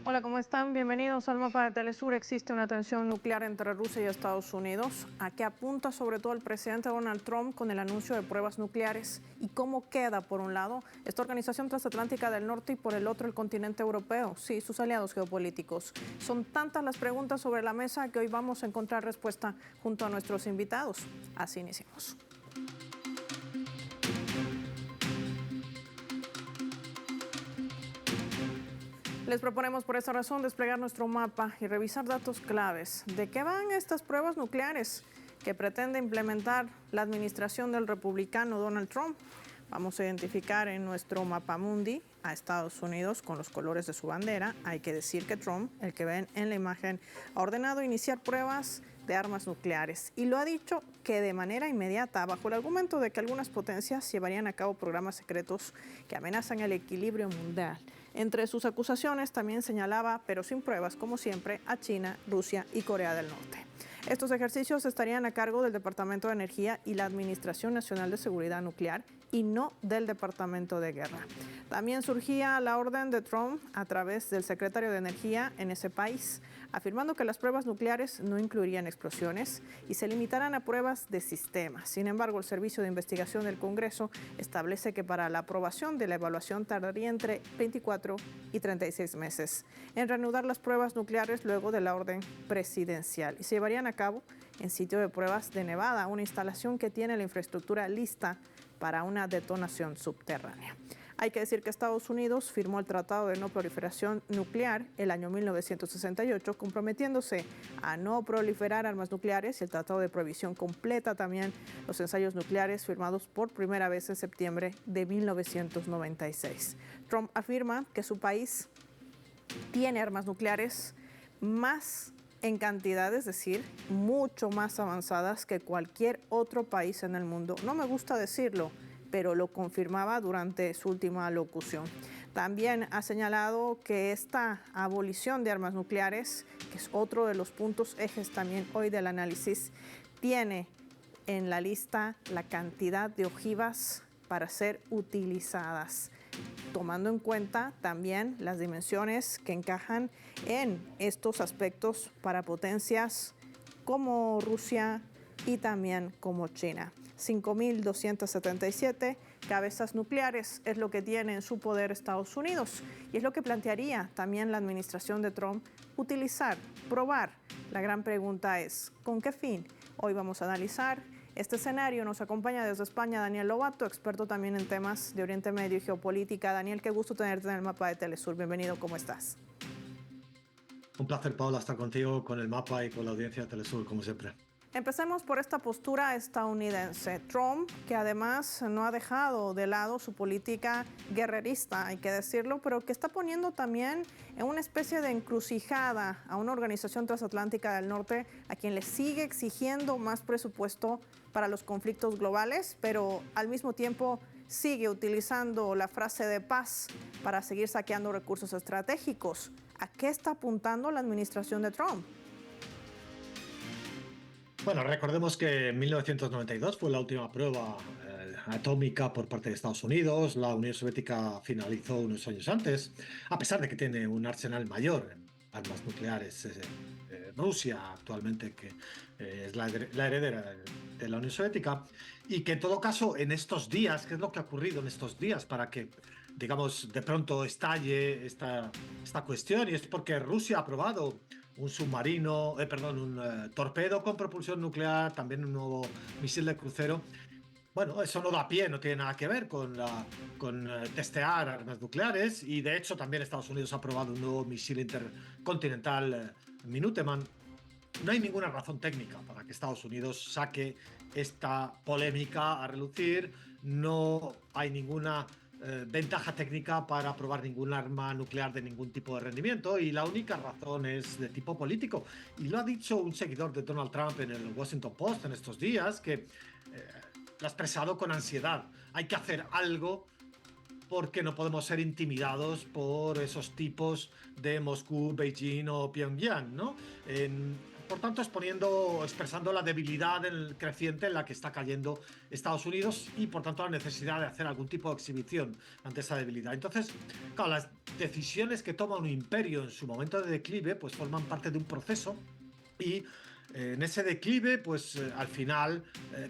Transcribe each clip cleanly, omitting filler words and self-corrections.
Hola, ¿cómo están? Bienvenidos al mapa de Telesur. Existe una tensión nuclear entre Rusia y Estados Unidos. ¿A qué apunta sobre todo el presidente Donald Trump con el anuncio de pruebas nucleares? ¿Y cómo queda, por un lado, esta organización transatlántica del norte y por el otro el continente europeo? Sí, sus aliados geopolíticos. Son tantas las preguntas sobre la mesa que hoy vamos a encontrar respuesta junto a nuestros invitados. Así iniciamos. Les proponemos por esta razón desplegar nuestro mapa y revisar datos claves. ¿De qué van estas pruebas nucleares que pretende implementar la administración del republicano Donald Trump? Vamos a identificar en nuestro mapa mundi a Estados Unidos con los colores de su bandera. Hay que decir que Trump, el que ven en la imagen, ha ordenado iniciar pruebas de armas nucleares y lo ha dicho que de manera inmediata, bajo el argumento de que algunas potencias llevarían a cabo programas secretos que amenazan el equilibrio mundial. Entre sus acusaciones también señalaba, pero sin pruebas como siempre, a China, Rusia y Corea del Norte. Estos ejercicios estarían a cargo del Departamento de Energía y la Administración Nacional de Seguridad Nuclear y no del Departamento de Guerra. También surgía la orden de Trump a través del secretario de Energía en ese país, afirmando que las pruebas nucleares no incluirían explosiones y se limitaran a pruebas de sistemas. Sin embargo, el Servicio de Investigación del Congreso establece que para la aprobación de la evaluación tardaría entre 24 y 36 meses en reanudar las pruebas nucleares luego de la orden presidencial y se llevarían a cabo en sitio de pruebas de Nevada, una instalación que tiene la infraestructura lista para una detonación subterránea. Hay que decir que Estados Unidos firmó el Tratado de No Proliferación Nuclear el año 1968, comprometiéndose a no proliferar armas nucleares, y el Tratado de Prohibición completa también los ensayos nucleares firmados por primera vez en septiembre de 1996. Trump afirma que su país tiene armas nucleares más en cantidad, es decir, mucho más avanzadas que cualquier otro país en el mundo. No me gusta decirlo, pero lo confirmaba durante su última locución. También ha señalado que esta abolición de armas nucleares, que es otro de los puntos ejes también hoy del análisis, tiene en la lista la cantidad de ojivas para ser utilizadas, tomando en cuenta también las dimensiones que encajan en estos aspectos para potencias como Rusia y también como China. 5.277 cabezas nucleares es lo que tiene en su poder Estados Unidos y es lo que plantearía también la administración de Trump utilizar, probar. La gran pregunta es, ¿con qué fin? Hoy vamos a analizar este escenario. Nos acompaña desde España Daniel Lobato, experto también en temas de Oriente Medio y geopolítica. Daniel, qué gusto tenerte en el mapa de Telesur. Bienvenido, ¿cómo estás? Un placer, Paula, estar contigo, con el mapa y con la audiencia de Telesur, como siempre. Empecemos por esta postura estadounidense. Trump, que además no ha dejado de lado su política guerrerista, hay que decirlo, pero que está poniendo también en una especie de encrucijada a una organización transatlántica del norte a quien le sigue exigiendo más presupuesto para los conflictos globales, pero al mismo tiempo sigue utilizando la frase de paz para seguir saqueando recursos estratégicos. ¿A qué está apuntando la administración de Trump? Bueno, recordemos que en 1992 fue la última prueba atómica por parte de Estados Unidos. La Unión Soviética finalizó unos años antes, a pesar de que tiene un arsenal mayor en armas nucleares. Rusia actualmente, que es la heredera de la Unión Soviética, y que en todo caso en estos días, ¿qué es lo que ha ocurrido en estos días para que, digamos, de pronto estalle esta cuestión? Y es porque Rusia ha aprobado un submarino, un torpedo con propulsión nuclear, también un nuevo misil de crucero. Bueno, eso no da pie, no tiene nada que ver con testear armas nucleares, y de hecho también Estados Unidos ha aprobado un nuevo misil intercontinental, Minuteman. No hay ninguna razón técnica para que Estados Unidos saque esta polémica a relucir. No hay ninguna ventaja técnica para probar ningún arma nuclear de ningún tipo de rendimiento, y la única razón es de tipo político. Y lo ha dicho un seguidor de Donald Trump en el Washington Post en estos días, que lo ha expresado con ansiedad. Hay que hacer algo porque no podemos ser intimidados por esos tipos de Moscú, Beijing o Pyongyang, ¿no? por tanto expresando la debilidad creciente en la que está cayendo Estados Unidos y por tanto la necesidad de hacer algún tipo de exhibición ante esa debilidad. Entonces, claro, las decisiones que toma un imperio en su momento de declive pues forman parte de un proceso y en ese declive, pues al final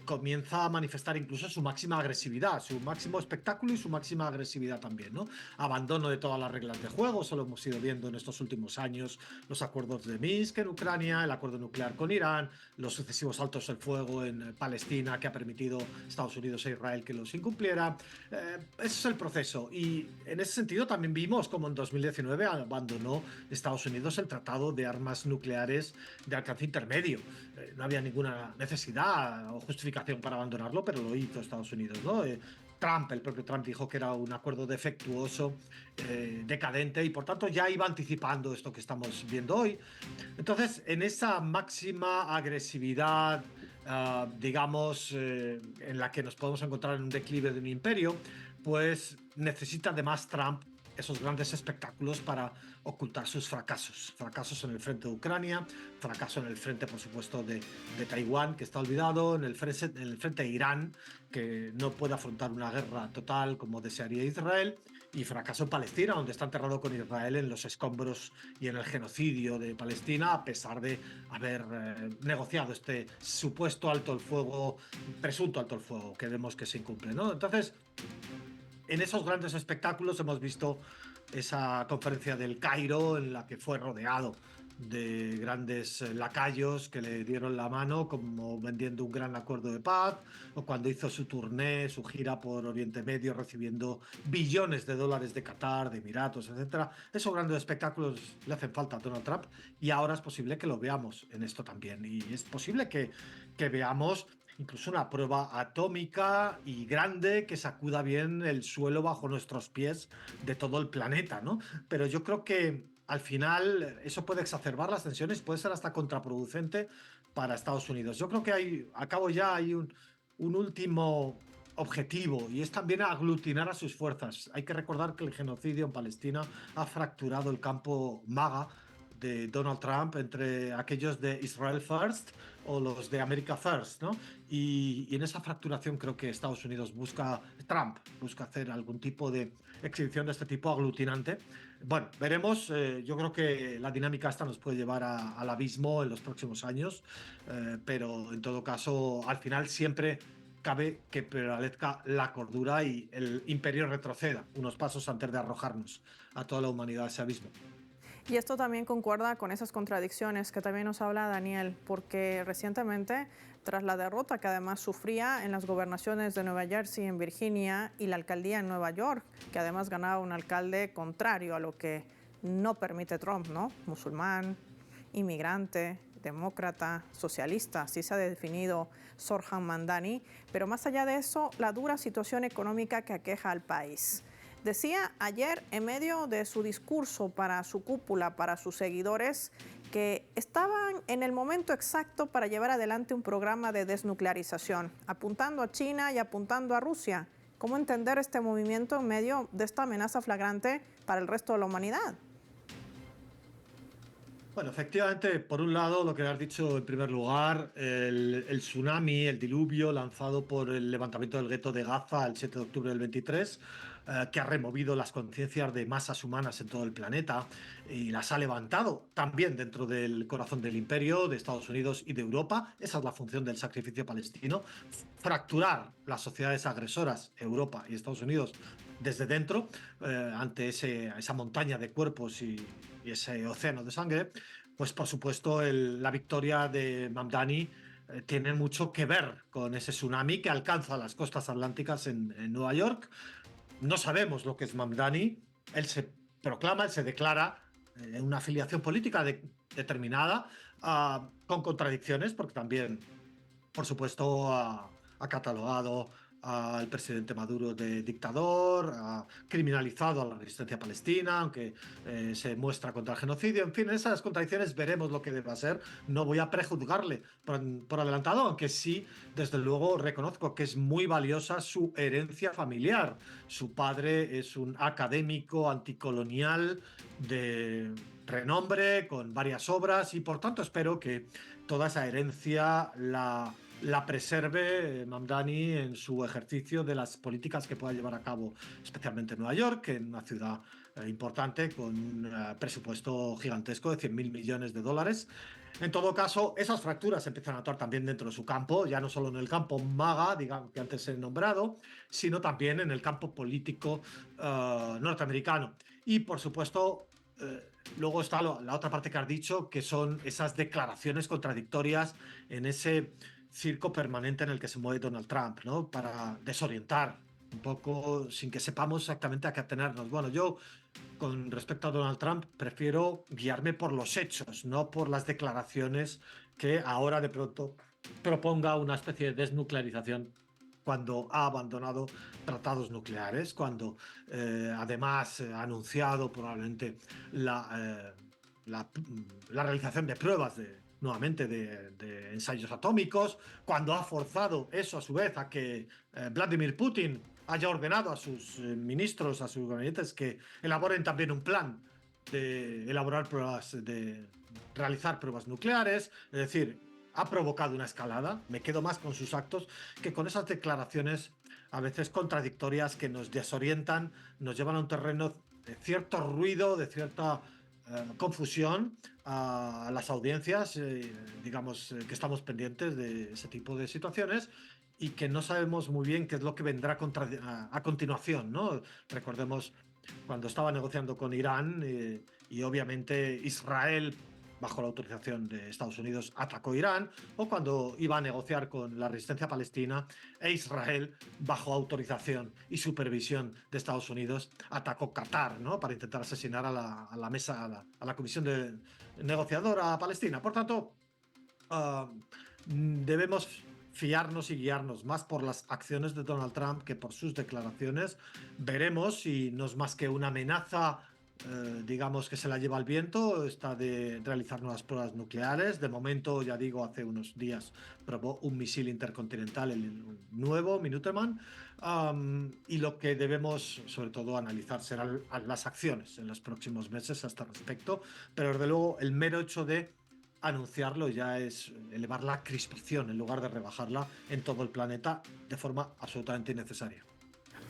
comienza a manifestar incluso su máxima agresividad, su máximo espectáculo y su máxima agresividad también, ¿no? Abandono de todas las reglas de juego, eso lo hemos ido viendo en estos últimos años, los acuerdos de Minsk en Ucrania, el acuerdo nuclear con Irán, los sucesivos altos el fuego en Palestina que ha permitido Estados Unidos e Israel que los incumpliera. Ese es el proceso y en ese sentido también vimos como en 2019 abandonó Estados Unidos el Tratado de Armas Nucleares de alcance intermedio. No había ninguna necesidad o justificación para abandonarlo, pero lo hizo Estados Unidos, ¿no? El propio Trump dijo que era un acuerdo defectuoso, decadente y por tanto ya iba anticipando esto que estamos viendo hoy. Entonces, en esa máxima agresividad, digamos, en la que nos podemos encontrar en un declive de un imperio, pues necesita además Trump esos grandes espectáculos para ocultar sus fracasos en el frente de Ucrania, fracaso en el frente, por supuesto, de Taiwán, que está olvidado, en el frente de Irán, que no puede afrontar una guerra total como desearía Israel, y fracaso en Palestina, donde está enterrado con Israel en los escombros y en el genocidio de Palestina, a pesar de haber negociado este supuesto alto el fuego, presunto alto el fuego, que vemos que se incumple, ¿no? Entonces, en esos grandes espectáculos hemos visto esa conferencia del Cairo en la que fue rodeado de grandes lacayos que le dieron la mano como vendiendo un gran acuerdo de paz, o cuando hizo su tourné, su gira por Oriente Medio recibiendo billones de dólares de Qatar, de Emiratos, etcétera. Esos grandes espectáculos le hacen falta a Donald Trump y ahora es posible que lo veamos en esto también y es posible que veamos incluso una prueba atómica y grande que sacuda bien el suelo bajo nuestros pies de todo el planeta, ¿no? Pero yo creo que al final eso puede exacerbar las tensiones, puede ser hasta contraproducente para Estados Unidos. Yo creo que hay un último objetivo y es también aglutinar a sus fuerzas. Hay que recordar que el genocidio en Palestina ha fracturado el campo MAGA de Donald Trump entre aquellos de Israel First o los de America First, ¿no? Y en esa fracturación creo que Trump busca hacer algún tipo de exhibición de este tipo aglutinante. Bueno, veremos. Yo creo que la dinámica esta nos puede llevar al abismo en los próximos años, pero en todo caso, al final siempre cabe que prevalezca la cordura y el imperio retroceda unos pasos antes de arrojarnos a toda la humanidad a ese abismo. Y esto también concuerda con esas contradicciones que también nos habla Daniel, porque recientemente, tras la derrota que además sufría en las gobernaciones de Nueva Jersey, en Virginia y la alcaldía en Nueva York, que además ganaba un alcalde contrario a lo que no permite Trump, ¿no? Musulmán, inmigrante, demócrata, socialista, así se ha definido Zohran Mamdani. Pero más allá de eso, la dura situación económica que aqueja al país. Decía ayer en medio de su discurso para su cúpula, para sus seguidores, que estaban en el momento exacto para llevar adelante un programa de desnuclearización, apuntando a China y apuntando a Rusia. ¿Cómo entender este movimiento en medio de esta amenaza flagrante para el resto de la humanidad? Bueno, efectivamente, por un lado, lo que has dicho en primer lugar, el tsunami, el diluvio lanzado por el levantamiento del gueto de Gaza el 7 de octubre del 23, que ha removido las conciencias de masas humanas en todo el planeta y las ha levantado también dentro del corazón del imperio, de Estados Unidos y de Europa. Esa es la función del sacrificio palestino, fracturar las sociedades agresoras, Europa y Estados Unidos, desde dentro, ante esa montaña de cuerpos y ese océano de sangre. Pues por supuesto la victoria de Mamdani tiene mucho que ver con ese tsunami que alcanza las costas atlánticas en Nueva York. No sabemos lo que es Mamdani. Él se proclama, él se declara una afiliación política determinada, con contradicciones, porque también, por supuesto, ha catalogado al presidente Maduro de dictador, ha criminalizado a la resistencia palestina, aunque se muestra contra el genocidio. En fin, esas contradicciones veremos lo que deba ser. No voy a prejuzgarle por adelantado, aunque sí, desde luego, reconozco que es muy valiosa su herencia familiar. Su padre es un académico anticolonial de renombre, con varias obras, y por tanto espero que toda esa herencia la preserve Mamdani en su ejercicio de las políticas que pueda llevar a cabo, especialmente en Nueva York, en una ciudad importante con un presupuesto gigantesco de 100.000 millones de dólares. En todo caso, esas fracturas se empiezan a notar también dentro de su campo, ya no solo en el campo MAGA, digamos, que antes he nombrado, sino también en el campo político norteamericano. Y, por supuesto, luego está la otra parte que has dicho, que son esas declaraciones contradictorias en ese circo permanente en el que se mueve Donald Trump, ¿no? Para desorientar un poco sin que sepamos exactamente a qué atenernos. Bueno, yo con respecto a Donald Trump prefiero guiarme por los hechos, no por las declaraciones que ahora de pronto proponga una especie de desnuclearización cuando ha abandonado tratados nucleares, cuando además ha anunciado probablemente la realización de pruebas nuevamente de ensayos atómicos, cuando ha forzado eso a su vez a que Vladimir Putin haya ordenado a sus ministros, a sus gabinetes, que elaboren también un plan de elaborar pruebas, de realizar pruebas nucleares. Es decir, ha provocado una escalada. Me quedo más con sus actos que con esas declaraciones a veces contradictorias que nos desorientan, nos llevan a un terreno de cierto ruido, de cierta confusión a las audiencias, digamos, que estamos pendientes de ese tipo de situaciones y que no sabemos muy bien qué es lo que vendrá a continuación, ¿no? Recordemos cuando estaba negociando con Irán y obviamente Israel, bajo la autorización de Estados Unidos, atacó Irán, o cuando iba a negociar con la resistencia palestina e Israel, bajo autorización y supervisión de Estados Unidos, atacó Qatar, ¿no? Para intentar asesinar a la mesa, a la comisión negociadora palestina. Por tanto, debemos fiarnos y guiarnos más por las acciones de Donald Trump que por sus declaraciones. Veremos si no es más que una amenaza, digamos, que se la lleva al viento, esta de realizar nuevas pruebas nucleares. De momento, ya digo, hace unos días probó un misil intercontinental, el nuevo Minuteman, y lo que debemos, sobre todo, analizar serán las acciones en los próximos meses a este respecto, pero desde luego el mero hecho de anunciarlo ya es elevar la crispación en lugar de rebajarla en todo el planeta de forma absolutamente innecesaria.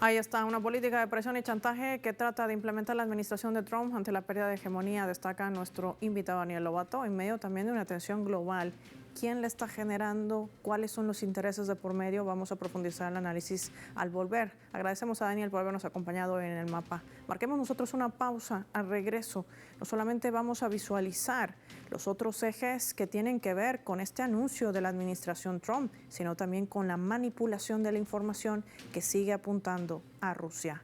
Ahí está, una política de presión y chantaje que trata de implementar la administración de Trump ante la pérdida de hegemonía, destaca nuestro invitado Daniel Lobato, en medio también de una tensión global. ¿Quién la está generando? ¿Cuáles son los intereses de por medio? Vamos a profundizar el análisis al volver. Agradecemos a Daniel por habernos acompañado en el mapa. Marquemos nosotros una pausa al regreso. No solamente vamos a visualizar los otros ejes que tienen que ver con este anuncio de la administración Trump, sino también con la manipulación de la información que sigue apuntando a Rusia.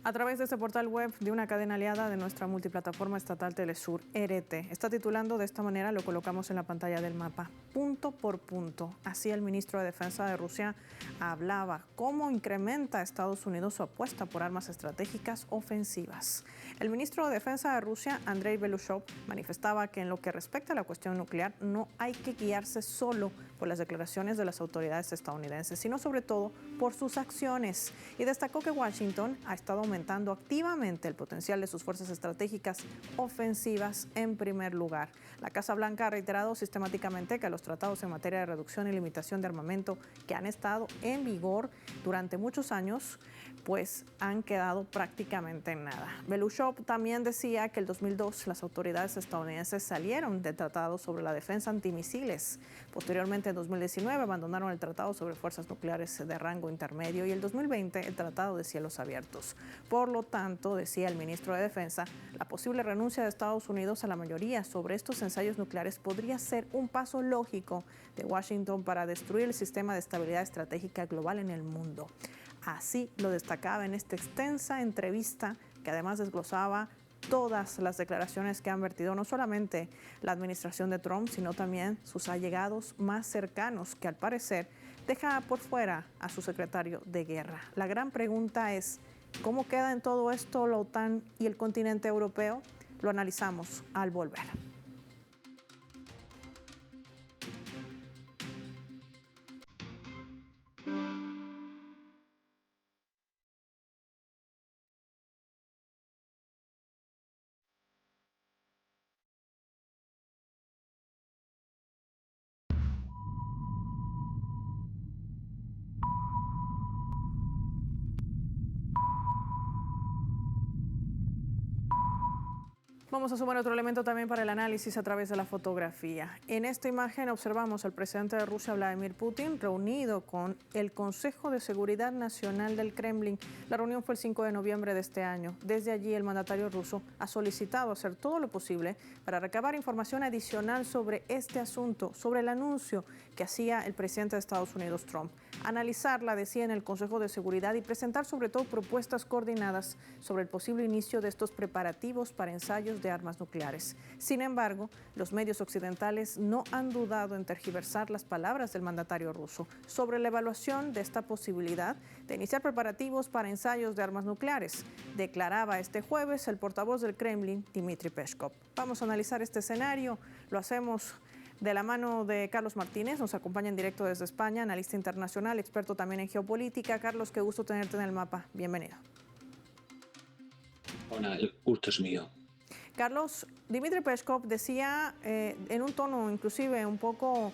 A través de este portal web de una cadena aliada de nuestra multiplataforma estatal Telesur, RT. Está titulando de esta manera, lo colocamos en la pantalla del mapa, punto por punto. Así el ministro de Defensa de Rusia hablaba cómo incrementa Estados Unidos su apuesta por armas estratégicas ofensivas. El ministro de Defensa de Rusia, Andrei Beloushov, manifestaba que en lo que respecta a la cuestión nuclear no hay que guiarse solo por las declaraciones de las autoridades estadounidenses, sino sobre todo por sus acciones. Y destacó que Washington ha estado aumentando activamente el potencial de sus fuerzas estratégicas ofensivas en primer lugar. La Casa Blanca ha reiterado sistemáticamente que los tratados en materia de reducción y limitación de armamento que han estado en vigor durante muchos años, pues han quedado prácticamente en nada. Beloushov también decía que en el 2002 las autoridades estadounidenses salieron del tratado sobre la defensa antimisiles. Posteriormente, en 2019, abandonaron el tratado sobre fuerzas nucleares de rango intermedio y en 2020 el tratado de cielos abiertos. Por lo tanto, decía el ministro de Defensa, la posible renuncia de Estados Unidos a la mayoría sobre estos ensayos nucleares podría ser un paso lógico de Washington para destruir el sistema de estabilidad estratégica global en el mundo. Así lo destacaba en esta extensa entrevista que además desglosaba todas las declaraciones que han vertido no solamente la administración de Trump, sino también sus allegados más cercanos, que al parecer deja por fuera a su secretario de guerra. La gran pregunta es, ¿cómo queda en todo esto la OTAN y el continente europeo? Lo analizamos al volver. Vamos a sumar otro elemento también para el análisis a través de la fotografía. En esta imagen observamos al presidente de Rusia, Vladimir Putin, reunido con el Consejo de Seguridad Nacional del Kremlin. La reunión fue el 5 de noviembre de este año. Desde allí, el mandatario ruso ha solicitado hacer todo lo posible para recabar información adicional sobre este asunto, sobre el anuncio que hacía el presidente de Estados Unidos, Trump. Analizarla, decía, en el Consejo de Seguridad y presentar sobre todo propuestas coordinadas sobre el posible inicio de estos preparativos para ensayos de armas nucleares. Sin embargo, los medios occidentales no han dudado en tergiversar las palabras del mandatario ruso sobre la evaluación de esta posibilidad de iniciar preparativos para ensayos de armas nucleares, declaraba este jueves el portavoz del Kremlin, Dmitry Peskov. Vamos a analizar este escenario, lo hacemos de la mano de Carlos Martínez, nos acompaña en directo desde España, analista internacional, experto también en geopolítica. Carlos, qué gusto tenerte en el mapa, bienvenido. Hola, el gusto es mío. Carlos, Dmitry Peskov decía en un tono inclusive un poco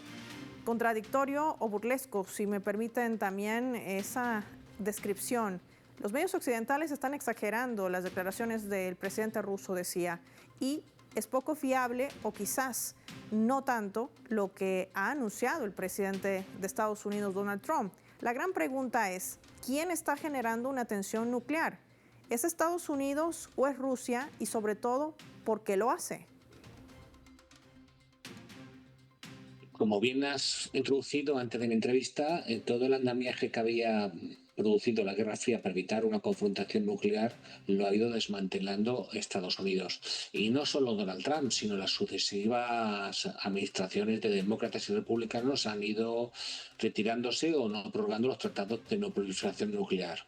contradictorio o burlesco, si me permiten también esa descripción. Los medios occidentales están exagerando las declaraciones del presidente ruso, decía, y es poco fiable o quizás no tanto lo que ha anunciado el presidente de Estados Unidos, Donald Trump. La gran pregunta es, ¿quién está generando una tensión nuclear? ¿Es Estados Unidos o es Rusia? Y sobre todo, ¿por qué lo hace? Como bien has introducido antes de mi entrevista, todo el andamiaje que había producido la Guerra Fría para evitar una confrontación nuclear lo ha ido desmantelando Estados Unidos. Y no solo Donald Trump, sino las sucesivas administraciones de demócratas y republicanos han ido retirándose o no prorrogando los tratados de no proliferación nuclear.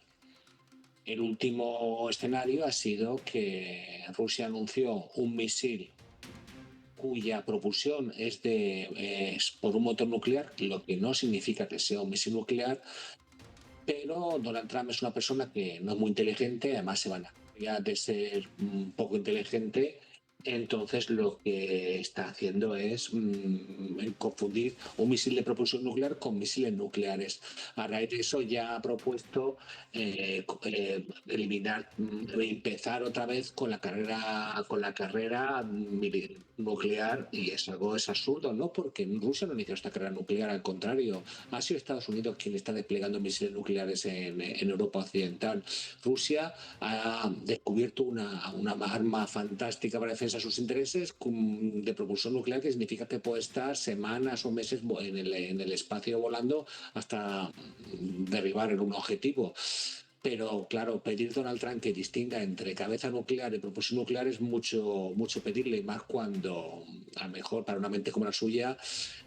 El último escenario ha sido que Rusia anunció un misil cuya propulsión es por un motor nuclear, lo que no significa que sea un misil nuclear, pero Donald Trump es una persona que no es muy inteligente, además se van a de ser poco inteligente. Entonces lo que está haciendo es confundir un misil de propulsión nuclear con misiles nucleares. A raíz de eso ya ha propuesto empezar otra vez con la carrera nuclear, y es absurdo, ¿no? Porque Rusia no inició esta carrera nuclear, al contrario, ha sido Estados Unidos quien está desplegando misiles nucleares en Europa Occidental. Rusia ha descubierto una arma fantástica para defensa de sus intereses de propulsión nuclear, que significa que puede estar semanas o meses en el espacio volando hasta derribar en un objetivo. Pero claro, pedir Donald Trump que distinga entre cabeza nuclear y propulsión nuclear es mucho pedirle, y más cuando, a lo mejor para una mente como la suya,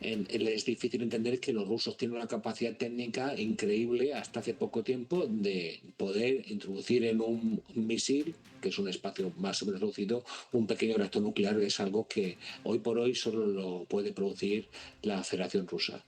es difícil entender que los rusos tienen una capacidad técnica increíble hasta hace poco tiempo de poder introducir en un misil, que es un espacio más o menos reducido, un pequeño reactor nuclear, que es algo que hoy por hoy solo lo puede producir la Federación Rusa.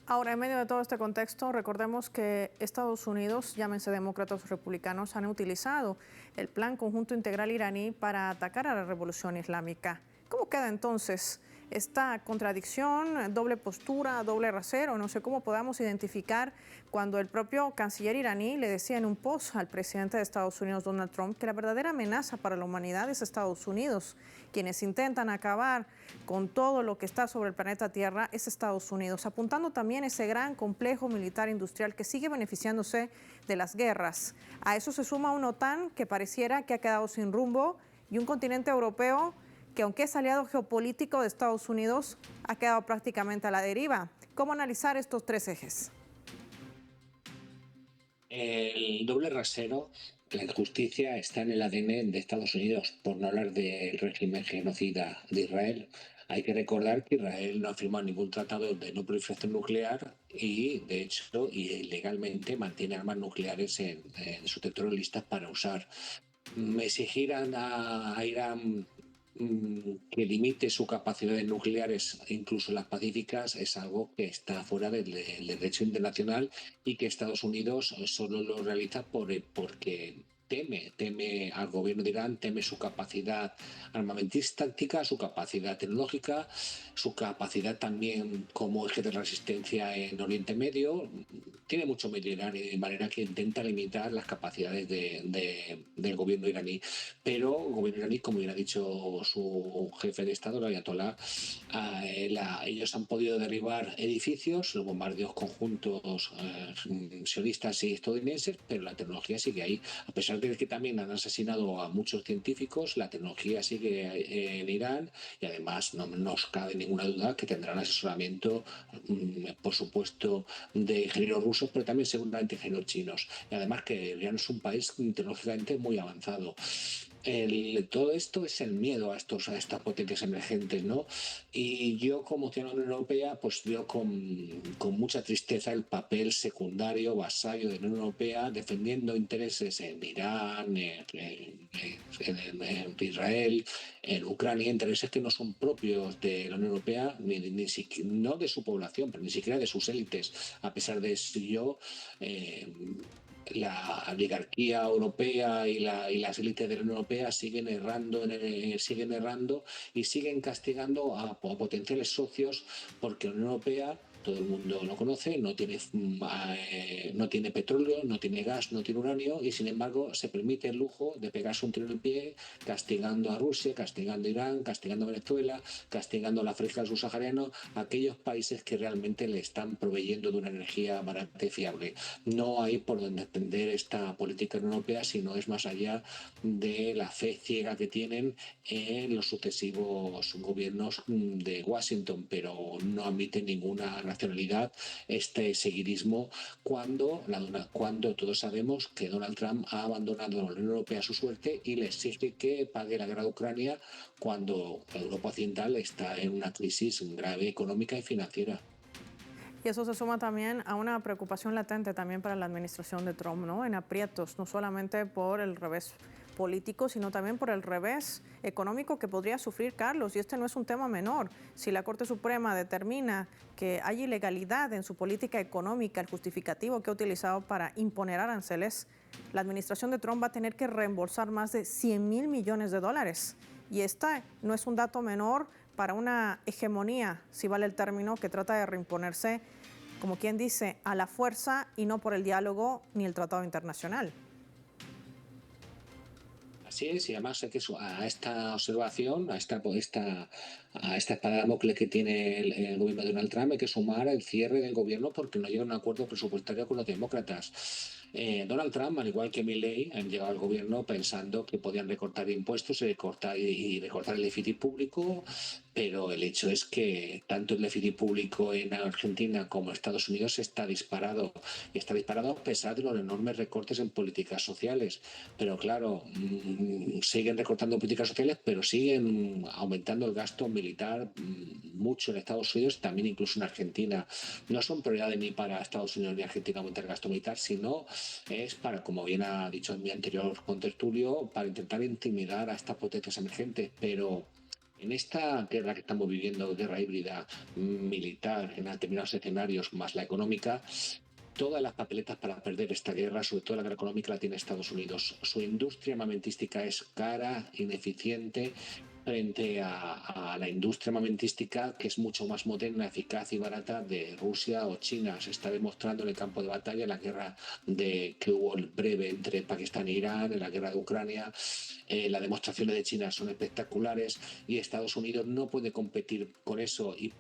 Ahora, en medio de todo este contexto, recordemos que Estados Unidos, llámense demócratas o republicanos, han utilizado el Plan Conjunto Integral iraní para atacar a la revolución islámica. ¿Cómo queda entonces esta contradicción, doble postura, doble rasero? No sé cómo podamos identificar cuando el propio canciller iraní le decía en un post al presidente de Estados Unidos, Donald Trump, que la verdadera amenaza para la humanidad es Estados Unidos. Quienes intentan acabar con todo lo que está sobre el planeta Tierra es Estados Unidos, apuntando también ese gran complejo militar industrial que sigue beneficiándose de las guerras. A eso se suma una OTAN que pareciera que ha quedado sin rumbo y un continente europeo que, aunque es aliado geopolítico de Estados Unidos, ha quedado prácticamente a la deriva. ¿Cómo analizar estos tres ejes? El doble rasero la injusticia está en el ADN de Estados Unidos, por no hablar del régimen genocida de Israel. Hay que recordar que Israel no ha firmado ningún tratado de no proliferación nuclear y, de hecho, ilegalmente mantiene armas nucleares en su territorio listas para usar. Exigir a Irán que limite su capacidad de nucleares, incluso las pacíficas, es algo que está fuera del derecho internacional y que Estados Unidos solo lo realiza porque teme al gobierno de Irán, teme su capacidad armamentística, su capacidad tecnológica, su capacidad también como eje de resistencia en Oriente Medio. Tiene mucho medio Irán y de manera que intenta limitar las capacidades del gobierno iraní. Pero el gobierno iraní, como bien ha dicho su jefe de Estado, el Ayatolá, ellos han podido derribar edificios, los bombardeos conjuntos sionistas y estadounidenses, pero la tecnología sigue ahí. A pesar de que también han asesinado a muchos científicos, la tecnología sigue en Irán y además no nos cabe ninguna duda que tendrán asesoramiento, por supuesto, de ingenieros rusos, pero también seguramente ingenieros chinos. Y además que Irán es un país tecnológicamente muy avanzado. Todo esto es el miedo a estas potencias emergentes, ¿no? Y yo, como ciudadano de la Unión Europea, pues veo con mucha tristeza el papel secundario, vasallo de la Unión Europea, defendiendo intereses en Irán, en Israel, en Ucrania, intereses que no son propios de la Unión Europea, no de su población, pero ni siquiera de sus élites. A pesar de ello, la oligarquía europea y las élites de la Unión Europea siguen errando y siguen castigando a potenciales socios porque la Unión Europea, todo el mundo lo conoce, no tiene petróleo, no tiene gas, no tiene uranio y sin embargo se permite el lujo de pegarse un tiro en el pie castigando a Rusia, castigando a Irán, castigando a Venezuela, castigando a la África subsahariana, aquellos países que realmente le están proveyendo de una energía barata y fiable. No hay por donde entender esta política europea, sino es más allá de la fe ciega que tienen en los sucesivos gobiernos de Washington, pero no admiten ninguna nacionalidad, este seguidismo, cuando todos sabemos que Donald Trump ha abandonado a la Unión Europea a su suerte y le exige que pague la guerra de Ucrania cuando Europa Occidental está en una crisis grave económica y financiera. Y eso se suma también a una preocupación latente también para la administración de Trump, ¿no? En aprietos, no solamente por el revés político, sino también por el revés económico que podría sufrir Carlos. Y este no es un tema menor. Si la Corte Suprema determina que hay ilegalidad en su política económica, el justificativo que ha utilizado para imponer aranceles, la administración de Trump va a tener que reembolsar más de $100,000 millones. Y este no es un dato menor para una hegemonía, si vale el término, que trata de reimponerse, como quien dice, a la fuerza y no por el diálogo ni el tratado internacional. Así es, y además hay que a esta observación, a esta espada de Damocles que tiene el gobierno de Donald Trump, hay que sumar el cierre del gobierno porque no llega a un acuerdo presupuestario con los demócratas. Donald Trump, al igual que Milley, han llegado al gobierno pensando que podían recortar impuestos y recortar el déficit público, pero el hecho es que tanto el déficit público en Argentina como en Estados Unidos está disparado. Y está disparado a pesar de los enormes recortes en políticas sociales. Pero claro, siguen recortando políticas sociales, pero siguen aumentando el gasto militar mucho en Estados Unidos, también incluso en Argentina. No son prioridades ni para Estados Unidos ni Argentina aumentar el gasto militar, sino es para, como bien ha dicho en mi anterior contertulio, para intentar intimidar a estas potencias emergentes. Pero en esta guerra que estamos viviendo, guerra híbrida militar en determinados escenarios, más la económica, todas las papeletas para perder esta guerra, sobre todo la guerra económica, la tiene Estados Unidos. Su industria armamentística es cara, ineficiente, frente a la industria armamentística que es mucho más moderna, eficaz y barata de Rusia o China. Se está demostrando en el campo de batalla, en la guerra que hubo breve entre Pakistán e Irán, en la guerra de Ucrania. Las demostraciones de China son espectaculares y Estados Unidos no puede competir con eso y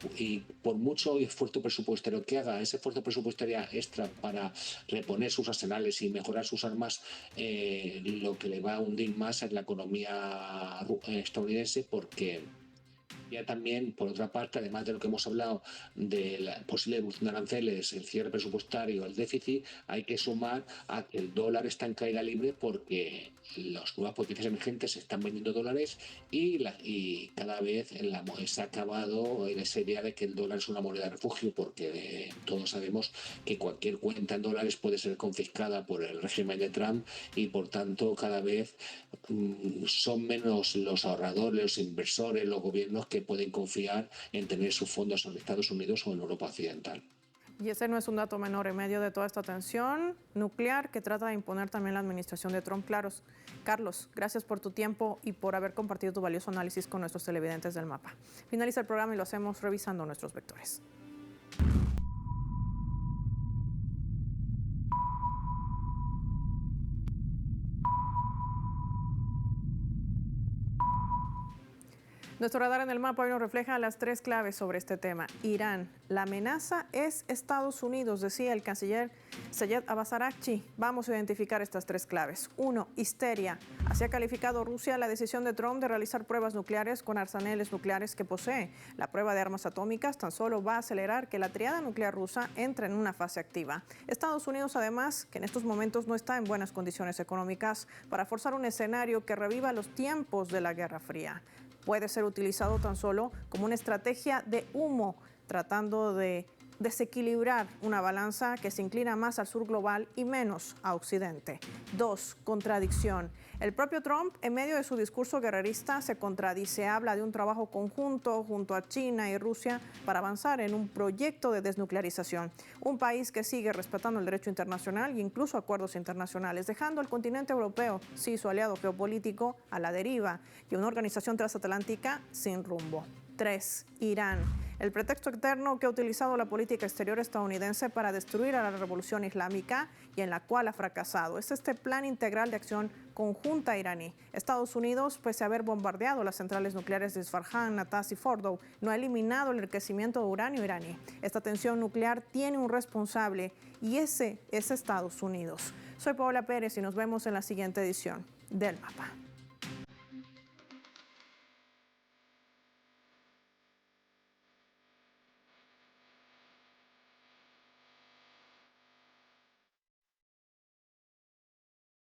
por mucho esfuerzo presupuestario que haga, ese esfuerzo presupuestario extra para reponer sus arsenales y mejorar sus armas, lo que le va a hundir más es la economía estadounidense porque Ya también, por otra parte, además de lo que hemos hablado de la posible evolución de aranceles, el cierre presupuestario, el déficit, hay que sumar a que el dólar está en caída libre porque las nuevas potencias emergentes están vendiendo dólares y cada vez se ha acabado esa idea de que el dólar es una moneda de refugio, porque todos sabemos que cualquier cuenta en dólares puede ser confiscada por el régimen de Trump y por tanto cada vez son menos los ahorradores, los inversores, los gobiernos que pueden confiar en tener sus fondos en Estados Unidos o en Europa Occidental. Y ese no es un dato menor en medio de toda esta tensión nuclear que trata de imponer también la administración de Trump. Carlos, gracias por tu tiempo y por haber compartido tu valioso análisis con nuestros televidentes del Mapa. Finaliza el programa y lo hacemos revisando nuestros vectores. Nuestro radar en el mapa hoy nos refleja las 3 claves sobre este tema. Irán, la amenaza es Estados Unidos, decía el canciller Sayed Abbas Araghchi. Vamos a identificar estas 3 claves. 1. Histeria. Así ha calificado Rusia la decisión de Trump de realizar pruebas nucleares con arsenales nucleares que posee. La prueba de armas atómicas tan solo va a acelerar que la triada nuclear rusa entre en una fase activa. Estados Unidos, además, que en estos momentos no está en buenas condiciones económicas para forzar un escenario que reviva los tiempos de la Guerra Fría. Puede ser utilizado tan solo como una estrategia de humo, tratando de desequilibrar una balanza que se inclina más al sur global y menos a Occidente. 2. Contradicción. El propio Trump, en medio de su discurso guerrerista, se contradice. Habla de un trabajo conjunto junto a China y Rusia para avanzar en un proyecto de desnuclearización. Un país que sigue respetando el derecho internacional e incluso acuerdos internacionales, dejando al continente europeo, sí, su aliado geopolítico, a la deriva y una organización transatlántica sin rumbo. 3. Irán. El pretexto externo que ha utilizado la política exterior estadounidense para destruir a la revolución islámica y en la cual ha fracasado. Es este plan integral de acción conjunta iraní. Estados Unidos, pese a haber bombardeado las centrales nucleares de Isfahan, Natanz y Fordow, no ha eliminado el enriquecimiento de uranio iraní. Esta tensión nuclear tiene un responsable y ese es Estados Unidos. Soy Paola Pérez y nos vemos en la siguiente edición del Mapa.